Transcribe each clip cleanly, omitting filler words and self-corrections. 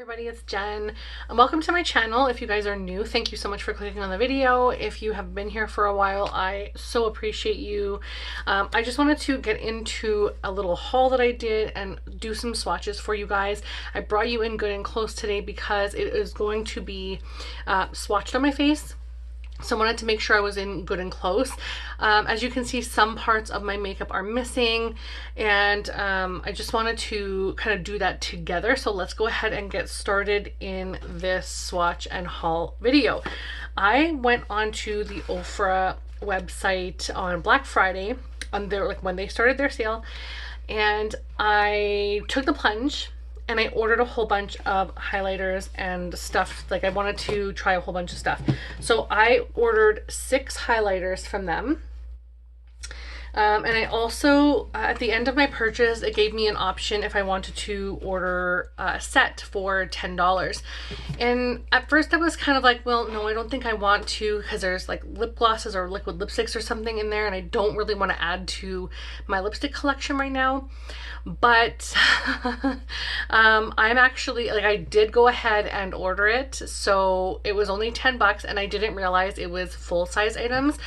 everybody, it's Jen and welcome to my channel. If you guys are new, thank you so much for clicking on the video. If you have been here for a while, I so appreciate you. I just wanted to get into a little haul that I did and do some swatches for you guys. I brought you in good and close today because it is going to be swatched on my face. So I wanted to make sure I was in good and close. As you can see, some parts of my makeup are missing, and I just wanted to kind of do that together. So let's go ahead and get started in this swatch and haul video. I went onto the Ofra website on Black Friday on their, when they started their sale, and I took the plunge. And I ordered a whole bunch of highlighters and stuff. Like, I wanted to try a whole bunch of stuff. So I ordered 6 highlighters from them. And I also, at the end of my purchase, it gave me an option if I wanted to order a set for $10. And at first I was kind of like, well, no, I don't think I want to, because there's like lip glosses or liquid lipsticks or something in there, and I don't really want to add to my lipstick collection right now. But I'm actually, like, I did go ahead and order it. So it was only 10 bucks, and I didn't realize it was full-size items.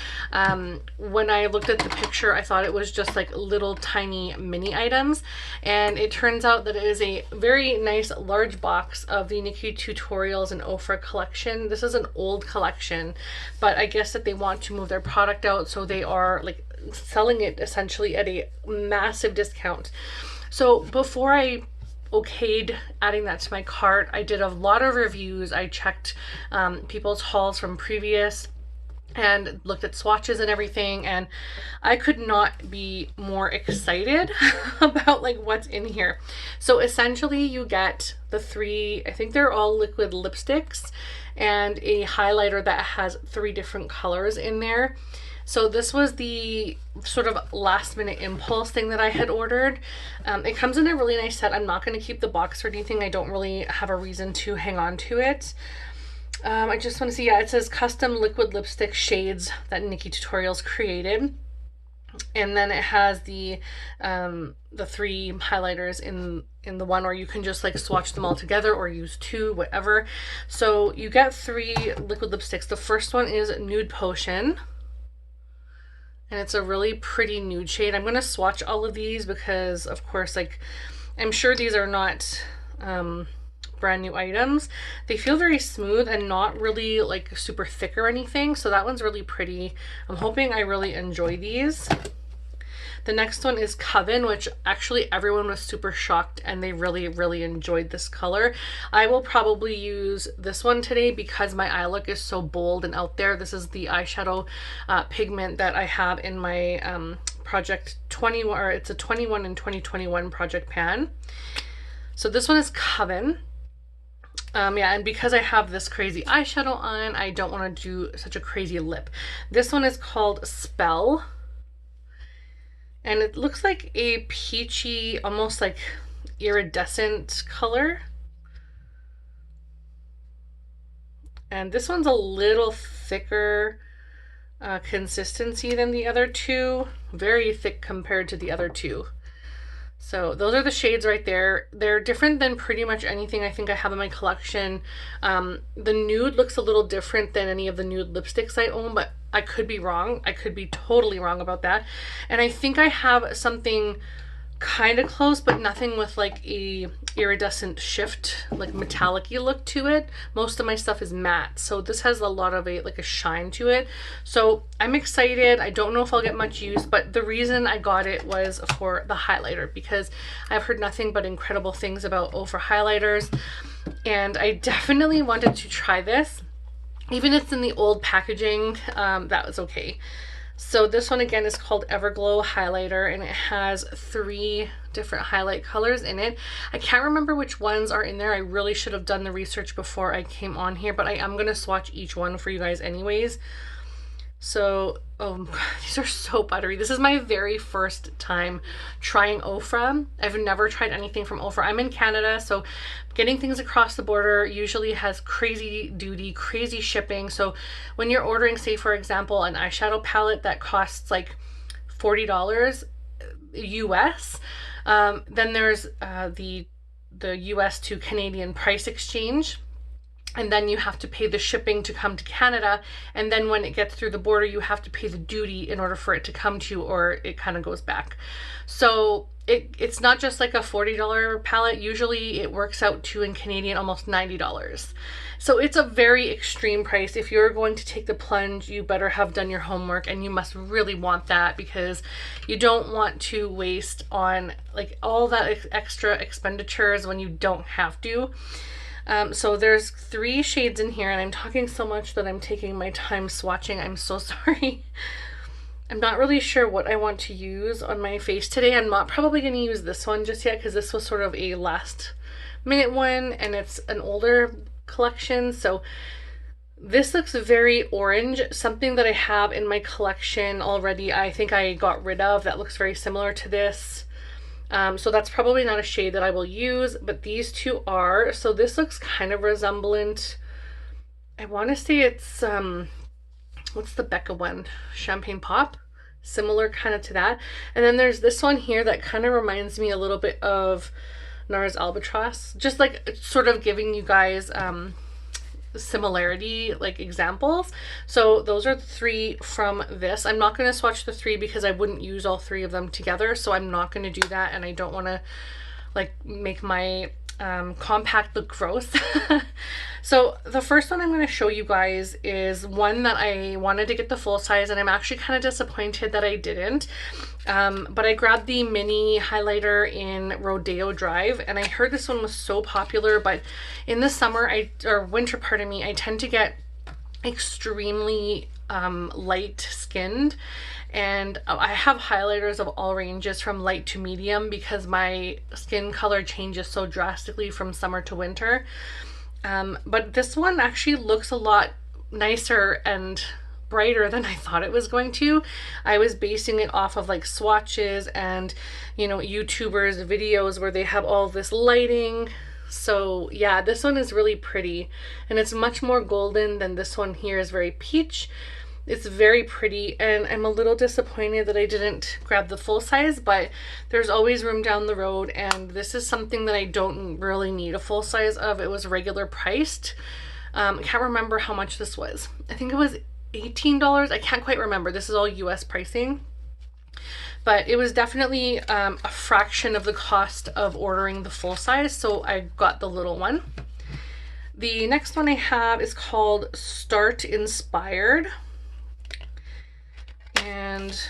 When I looked at the picture, I thought it was just like little tiny mini items, and it turns out that it is a very nice large box of the Nikki Tutorials and Ofra collection. This is an old collection, but I guess that they want to move their product out, so they are like selling it essentially at a massive discount. So before I okayed adding that to my cart, I did a lot of reviews. I checked people's hauls from previous and looked at swatches and everything, and I could not be more excited about like what's in here. So essentially you get the 3, I think they're all liquid lipsticks, and a highlighter that has 3 different colors in there. So this was the sort of last minute impulse thing that I had ordered. It comes in a really nice set. I'm not going to keep the box or anything. I don't really have a reason to hang on to it. I just want to see, yeah, it says custom liquid lipstick shades that Nikki Tutorials created. And then it has the 3 highlighters in the one, or you can just like swatch them all together or use 2, whatever. So you get 3 liquid lipsticks. The first one is Nude Potion, and it's a really pretty nude shade. I'm going to swatch all of these because, of course, like, I'm sure these are not brand new items. They feel very smooth and not really like super thick or anything. So that one's really pretty. I'm hoping I really enjoy these. The next one is Coven, which actually everyone was super shocked and they really enjoyed this color. I will probably use this one today because my eye look is so bold and out there. This is the eyeshadow pigment that I have in my project 21, or it's a 21 and 2021 project pan. So this one is Coven. Yeah, and because I have this crazy eyeshadow on, I don't want to do such a crazy lip. This one is called Spell, and it looks like a peachy, almost like iridescent color. And this one's a little thicker consistency than the other 2. Very thick compared to the other 2. So those are the shades right there. They're different than pretty much anything I think I have in my collection. The nude looks a little different than any of the nude lipsticks I own, but I could be wrong. I could be totally wrong about that. And I think I have something kind of close, but nothing with like a iridescent shift, like metallic-y look to it. Most of my stuff is matte, so this has a lot of like a shine to it. So I'm excited. I don't know if I'll get much use, but the reason I got it was for the highlighter, because I've heard nothing but incredible things about Ofra highlighters, and I definitely wanted to try this. Even if it's in the old packaging, that was okay. So this one again is called Everglow Highlighter, and it has 3 different highlight colors in it. I can't remember which ones are in there. I really should have done the research before I came on here, but I am going to swatch each one for you guys anyways. So, oh, these are so buttery. This is my very first time trying Ofra. I've never tried anything from Ofra. I'm in Canada, so getting things across the border usually has crazy duty, crazy shipping. So when you're ordering, say for example, an eyeshadow palette that costs like $40 US, then there's the the US to Canadian price exchange. And then you have to pay the shipping to come to Canada. And then when it gets through the border, you have to pay the duty in order for it to come to you, or it kind of goes back. So it's not just like a $40 pallet. Usually it works out to, in Canadian, almost $90. So it's a very extreme price. If you're going to take the plunge, you better have done your homework, and you must really want that, because you don't want to waste on like all that extra expenditures when you don't have to. So there's 3 shades in here, and I'm talking so much that I'm taking my time swatching. I'm so sorry. I'm not really sure what I want to use on my face today. I'm not probably going to use this one just yet, because this was sort of a last minute one, and it's an older collection. So this looks very orange, something that I have in my collection already. I think I got rid of that looks very similar to this. So that's probably not a shade that I will use, but these 2 are. So this looks kind of resemblant. I want to say it's, what's the Becca one? Champagne Pop? Similar kind of to that. And then there's this one here that kind of reminds me a little bit of NARS Albatross. Just like sort of giving you guys, similarity like examples. So those are the 3 from this. I'm not going to swatch the 3 because I wouldn't use all 3 of them together, so I'm not going to do that, and I don't want to like make my compact look gross. So the first one I'm going to show you guys is one that I wanted to get the full size, and I'm actually kind of disappointed that I didn't. But I grabbed the mini highlighter in Rodeo Drive, and I heard this one was so popular, but in the summer, or winter, pardon me, I tend to get extremely light skinned, and I have highlighters of all ranges from light to medium because my skin color changes so drastically from summer to winter. But this one actually looks a lot nicer and brighter than I thought it was going to. I was basing it off of like swatches and, you know, YouTubers videos where they have all this lighting. So yeah, this one is really pretty, and it's much more golden than this one here is very peach. It's very pretty, and I'm a little disappointed that I didn't grab the full size, but there's always room down the road, and this is something that I don't really need a full size of. It was regular priced. I can't remember how much this was. I think it was $18. I can't quite remember. This is all US pricing. But it was definitely a fraction of the cost of ordering the full size, so I got the little one. The next one I have is called Start Inspired. And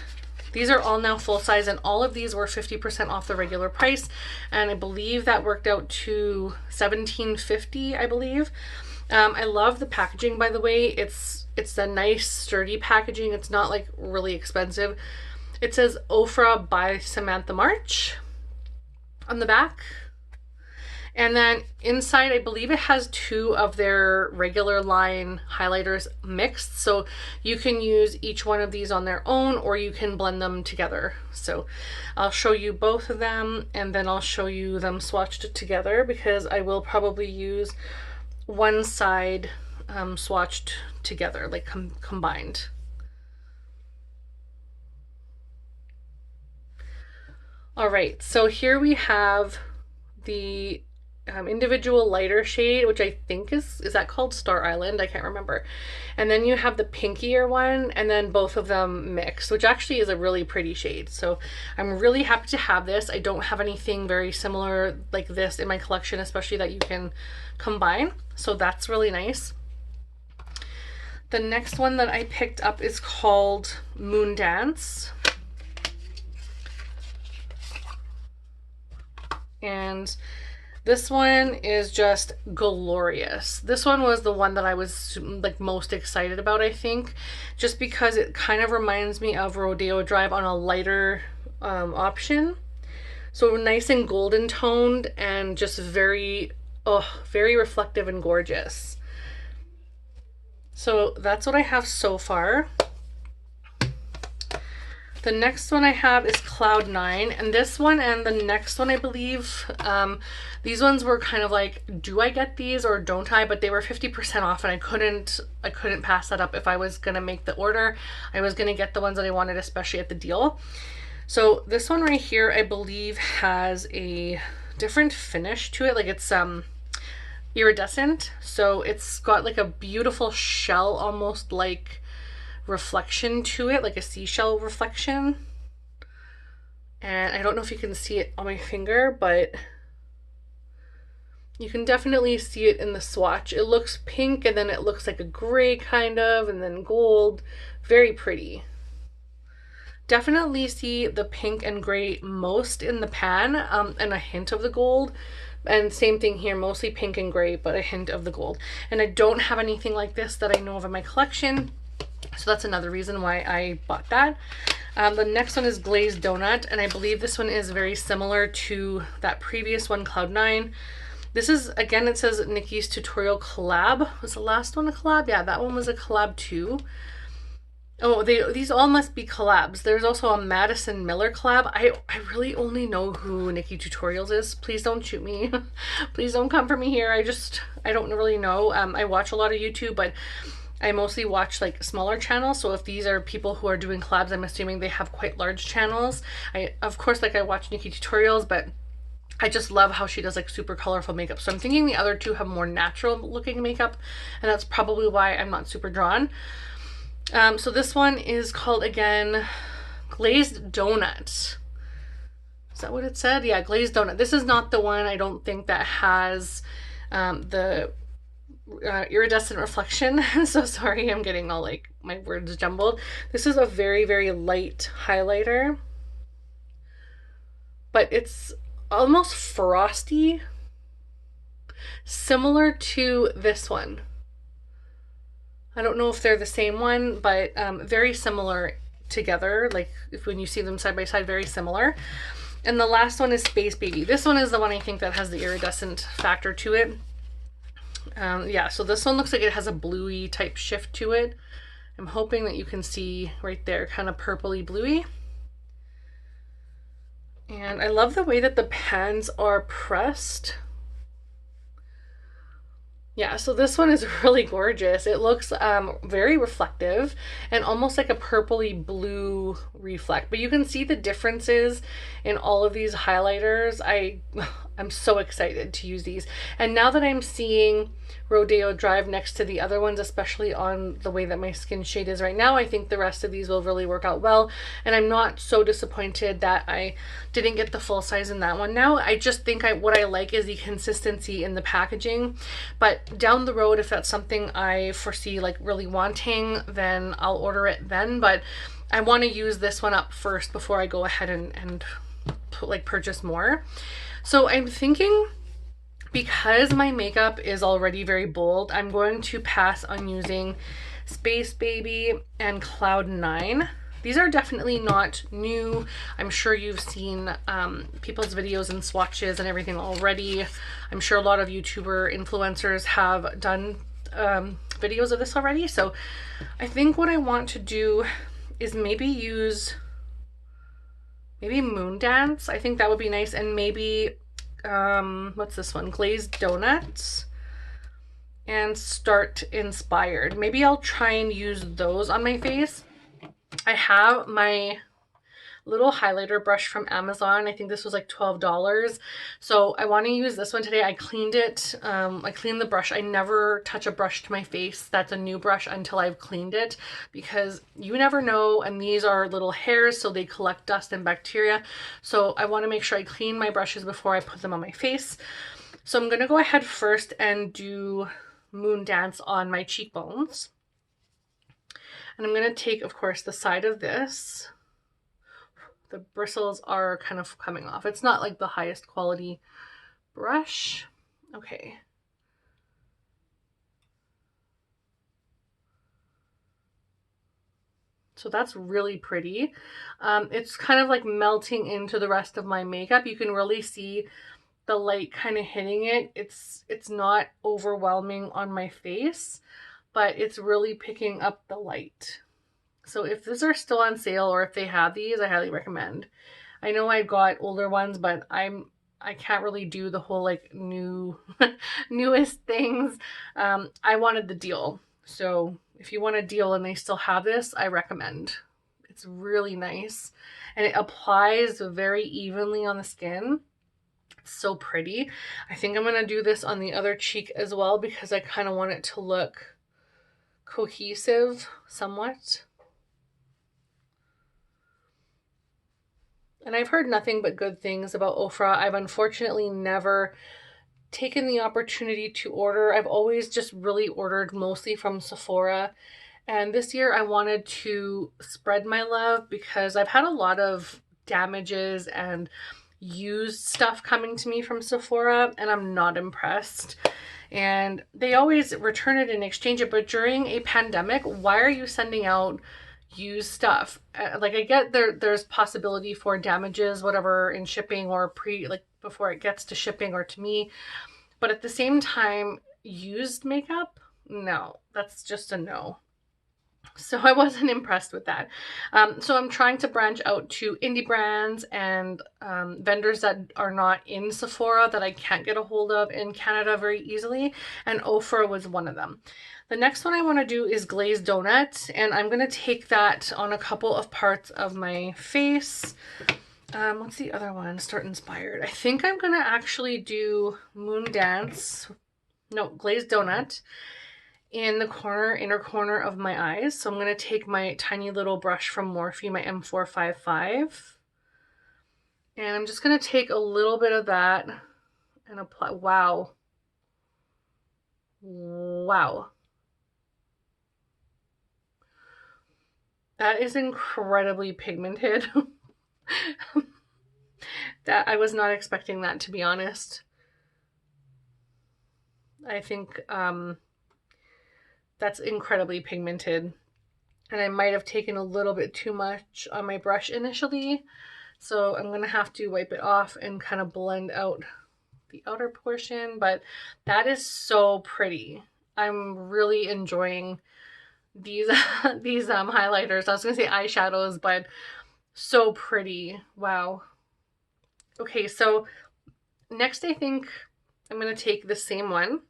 these are all now full size, and all of these were 50% off the regular price, and I believe that worked out to $17.50, I believe. I love the packaging, by the way. It's a nice sturdy packaging. It's not like really expensive. It says Ofra by Samantha March on the back. And then inside, I believe it has 2 of their regular line highlighters mixed. So you can use each one of these on their own, or you can blend them together. So I'll show you both of them, and then I'll show you them swatched together, because I will probably use one side swatched together, like combined. All right, so here we have the individual lighter shade, which I think is that called Star Island? I can't remember. And then you have the pinkier one, and then both of them mixed, which actually is a really pretty shade. So I'm really happy to have this. I don't have anything very similar like this in my collection, especially that you can combine. So that's really nice. The next one that I picked up is called Moon Dance. And this one is just glorious. This one was the one that I was like most excited about, I think, just because it kind of reminds me of Rodeo Drive on a lighter option. So nice and golden toned, and just very reflective and gorgeous. So that's what I have so far. The next one I have is Cloud 9, and this one and the next one, I believe, these ones were kind of like, do I get these or don't I? But they were 50% off, and I couldn't pass that up if I was gonna make the order. I was gonna get the ones that I wanted, especially at the deal. So this one right here, I believe, has a different finish to it. Like it's iridescent, so it's got like a beautiful shell, almost like reflection to it, like a seashell reflection. And I don't know if you can see it on my finger, but you can definitely see it in the swatch. It looks pink and then it looks like a gray kind of, and then gold. Very pretty. Definitely see the pink and gray most in the pan, and a hint of the gold. And same thing here, mostly pink and gray, but a hint of the gold. And I don't have anything like this that I know of in my collection, so that's another reason why I bought that. The next one is Glazed Donut, and I believe this one is very similar to that previous one, Cloud 9. This is, again, it says Nikki's Tutorial Collab. Was the last one a collab? Yeah, that one was a collab too. Oh, these all must be collabs. There's also a Madison Miller collab. I really only know who Nikki Tutorials is. Please don't shoot me. Please don't come for me here. I don't really know. I watch a lot of YouTube, but I mostly watch like smaller channels. So if these are people who are doing collabs, I'm assuming they have quite large channels. Of course, like I watch Nikki Tutorials, but I just love how she does like super colorful makeup. So I'm thinking the other two have more natural looking makeup, and that's probably why I'm not super drawn. So this one is called, again, Glazed Donut. Is that what it said? Yeah, Glazed Donut. This is not the one, I don't think, that has the iridescent reflection. So sorry, I'm getting all like my words jumbled. This is a very, very light highlighter, but it's almost frosty, similar to this one. I don't know if they're the same one, but very similar together. Like if when you see them side by side, very similar. And the last one is Space Baby. This one is the one I think that has the iridescent factor to it. Yeah, so this one looks like it has a bluey type shift to it. I'm hoping that you can see right there, kind of purpley bluey. And I love the way that the pans are pressed. Yeah, so this one is really gorgeous. It looks very reflective and almost like a purpley blue reflect, but you can see the differences in all of these highlighters. I'm so excited to use these. And now that I'm seeing Rodeo Drive next to the other ones, especially on the way that my skin shade is right now, I think the rest of these will really work out well. And I'm not so disappointed that I didn't get the full size in that one now. I just think what I like is the consistency in the packaging. But down the road, if that's something I foresee like really wanting, then I'll order it then. But I want to use this one up first before I go ahead and like purchase more. So I'm thinking, because my makeup is already very bold, I'm going to pass on using Space Baby and Cloud 9. These are definitely not new. I'm sure you've seen people's videos and swatches and everything already. I'm sure a lot of YouTuber influencers have done videos of this already. So I think what I want to do is maybe use Moon Dance. I think that would be nice. And maybe, what's this one? Glazed Donuts and Start Inspired. Maybe I'll try and use those on my face. I have my little highlighter brush from Amazon. I think this was like $12. So I want to use this one today. I cleaned it. I cleaned the brush. I never touch a brush to my face that's a new brush until I've cleaned it, because you never know, and these are little hairs, so they collect dust and bacteria. So I want to make sure I clean my brushes before I put them on my face. So I'm going to go ahead first and do Moon Dance on my cheekbones. And I'm going to take, of course, the side of this. The bristles are kind of coming off. It's not like the highest quality brush. Okay. So that's really pretty. It's kind of like melting into the rest of my makeup. You can really see the light kind of hitting it. It's not overwhelming on my face, but it's really picking up the light. So if these are still on sale, or if they have these, I highly recommend. I know I got older ones, but I can't really do the whole like newest things. I wanted the deal. So if you want a deal and they still have this, I recommend. It's really nice, and it applies very evenly on the skin. It's so pretty. I think I'm going to do this on the other cheek as well because I kind of want it to look cohesive somewhat. And I've heard nothing but good things about Ofra. I've unfortunately never taken the opportunity to order. I've always just really ordered mostly from Sephora. And this year I wanted to spread my love because I've had a lot of damages and used stuff coming to me from Sephora, and I'm not impressed. And they always return it and exchange it, but during a pandemic, why are you sending out used stuff? Like, I get there's possibility for damages, whatever, in shipping or like before it gets to shipping or to me, but at the same time, used makeup, no, that's just a no. So I wasn't impressed with that. So I'm trying to branch out to indie brands and vendors that are not in Sephora that I can't get a hold of in Canada very easily. And Ofra was one of them. The next one I want to do is glazed donut. And I'm going to take that on a couple of parts of my face. What's the other one? Start Inspired. I think I'm going to actually do Moon Dance. No, glazed donut in the inner corner of my eyes. So I'm going to take my tiny little brush from Morphe, my M455. And I'm just going to take a little bit of that and apply. Wow. Wow. That is incredibly pigmented. That I was not expecting that, to be honest. I think that's incredibly pigmented. And I might have taken a little bit too much on my brush initially. So I'm going to have to wipe it off and kind of blend out the outer portion. But that is so pretty. I'm really enjoying these these highlighters. I was going to say eyeshadows, but so pretty. Wow. Okay, so next I think I'm going to take the same one.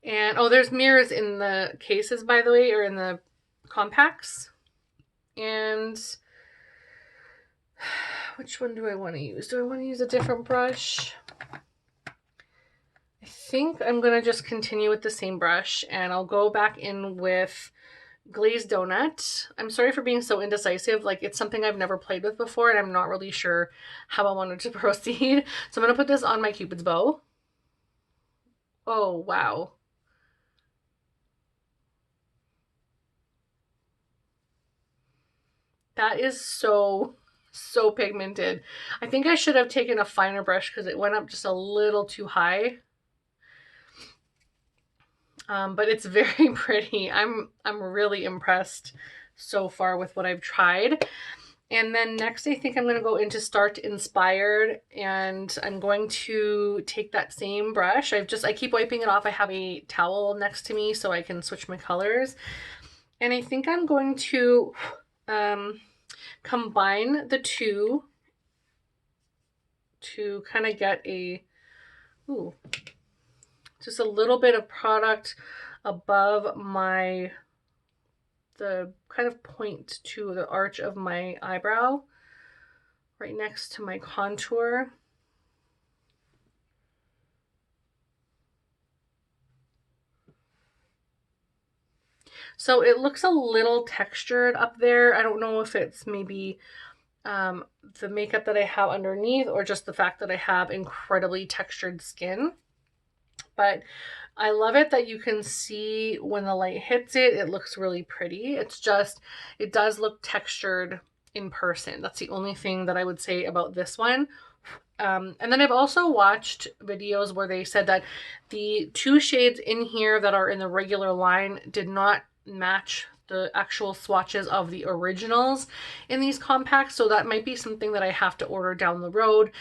And, oh, there's mirrors in the cases, by the way, or in the compacts. And which one do I want to use? Do I want to use a different brush? I think I'm going to just continue with the same brush, and I'll go back in with glazed donut. I'm sorry for being so indecisive. Like, it's something I've never played with before, and I'm not really sure how I wanted to proceed. So I'm going to put this on my Cupid's bow. Oh, wow. That is so pigmented. I think I should have taken a finer brush because it went up just a little too high. But it's very pretty. I'm really impressed so far with what I've tried. And then next I think I'm going to go into Start Inspired, and I'm going to take that same brush. I keep wiping it off. I have a towel next to me so I can switch my colors. And I think I'm going to combine the two to kind of get just a little bit of product above the kind of point to the arch of my eyebrow, right next to my contour. So it looks a little textured up there. I don't know if it's maybe the makeup that I have underneath or just the fact that I have incredibly textured skin. But I love it that you can see when the light hits it, it looks really pretty. It's just, it does look textured in person. That's the only thing that I would say about this one. And then I've also watched videos where they said that the two shades in here that are in the regular line did not match the actual swatches of the originals in these compacts, so that might be something that I have to order down the road.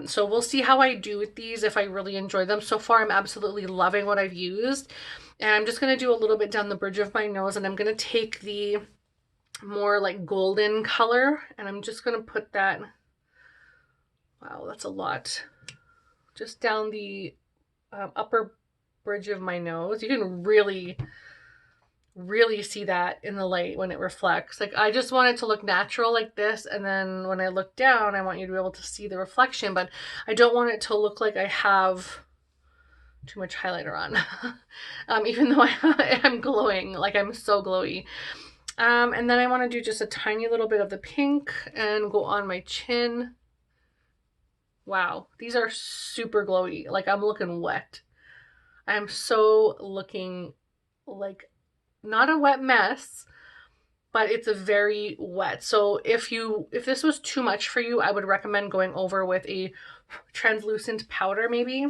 So we'll see how I do with these, if I really enjoy them. So far I'm absolutely loving what I've used, and I'm just going to do a little bit down the bridge of my nose, and I'm going to take the more like golden color, and I'm just going to put that, wow, that's a lot, just down the upper bridge of my nose. You can really really see that in the light when it reflects. Like, I just want it to look natural like this, and then when I look down, I want you to be able to see the reflection, but I don't want it to look like I have too much highlighter on. Even though I'm glowing, like I'm so glowy. And then I want to do just a tiny little bit of the pink and go on my chin. Wow, these are super glowy. Like, I'm looking wet. I'm so looking like not a wet mess, but it's a very wet. So if this was too much for you, I would recommend going over with a translucent powder maybe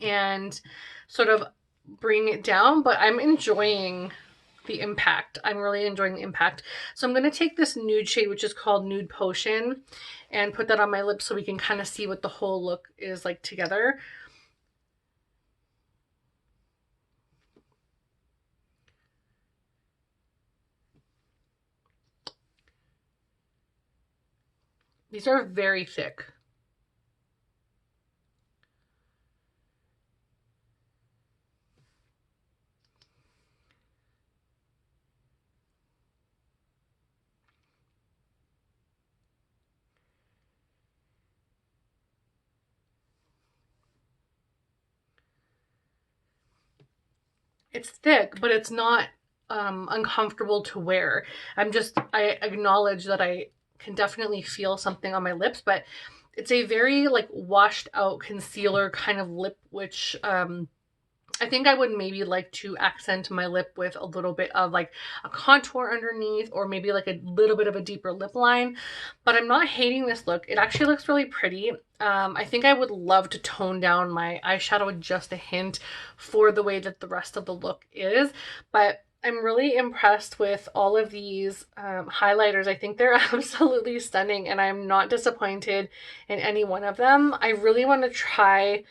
and sort of bring it down. But I'm enjoying the impact. I'm really enjoying the impact. So I'm going to take this nude shade, which is called Nude Potion, and put that on my lips so we can kind of see what the whole look is like together. These are very thick. It's thick, but it's not uncomfortable to wear. I acknowledge that I can definitely feel something on my lips, but it's a very like washed out concealer kind of lip, which I think I would maybe like to accent my lip with a little bit of like a contour underneath, or maybe like a little bit of a deeper lip line. But I'm not hating this look. It actually looks really pretty. I think I would love to tone down my eyeshadow just a hint for the way that the rest of the look is. But I'm really impressed with all of these highlighters. I think they're absolutely stunning, and I'm not disappointed in any one of them. I really want to try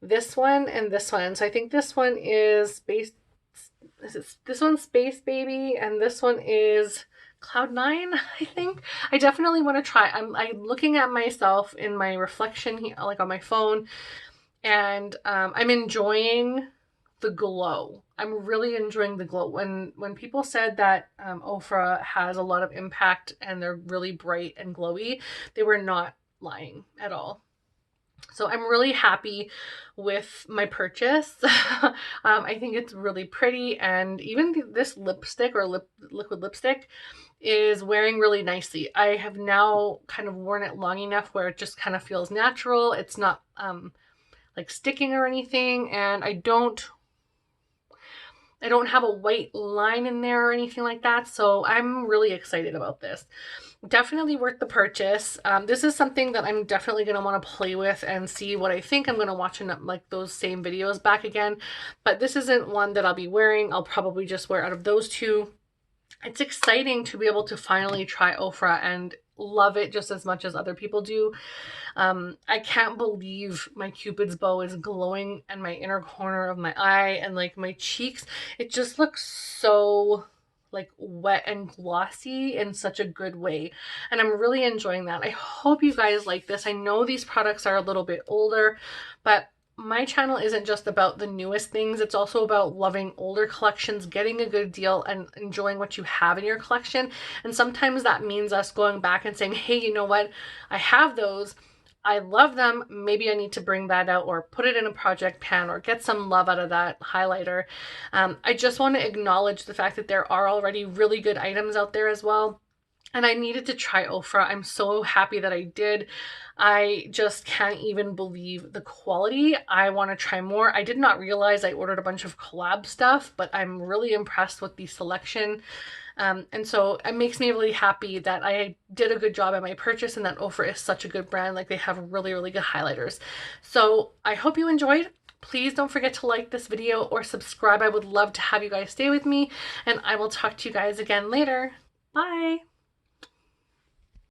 this one and this one. So I think this one is this one's Space Baby, and this one is Cloud9, I think. I definitely want to try. I'm looking at myself in my reflection here, like on my phone, and I'm enjoying the glow. I'm really enjoying the glow. When people said that Ofra has a lot of impact and they're really bright and glowy, they were not lying at all. So I'm really happy with my purchase. I think it's really pretty, and even this lipstick or liquid lipstick is wearing really nicely. I have now kind of worn it long enough where it just kind of feels natural. It's not like sticking or anything, and I don't have a white line in there or anything like that. So I'm really excited about this. Definitely worth the purchase. This is something that I'm definitely going to want to play with and see what I think. I'm going to watch like those same videos back again, but this isn't one that I'll be wearing. I'll probably just wear out of those two. It's exciting to be able to finally try Ofra and love it just as much as other people do. I can't believe my Cupid's bow is glowing in my inner corner of my eye, and like my cheeks. It just looks so like wet and glossy in such a good way, and I'm really enjoying that. I hope you guys like this. I know these products are a little bit older, but my channel isn't just about the newest things. It's also about loving older collections, getting a good deal, and enjoying what you have in your collection. And sometimes that means us going back and saying, hey, you know what? I have those. I love them. Maybe I need to bring that out or put it in a project pan or get some love out of that highlighter. I just want to acknowledge the fact that there are already really good items out there as well. And I needed to try Ofra. I'm so happy that I did. I just can't even believe the quality. I want to try more. I did not realize I ordered a bunch of collab stuff, but I'm really impressed with the selection. And so it makes me really happy that I did a good job at my purchase and that Ofra is such a good brand. Like, they have really, really good highlighters. So I hope you enjoyed. Please don't forget to like this video or subscribe. I would love to have you guys stay with me, and I will talk to you guys again later. Bye.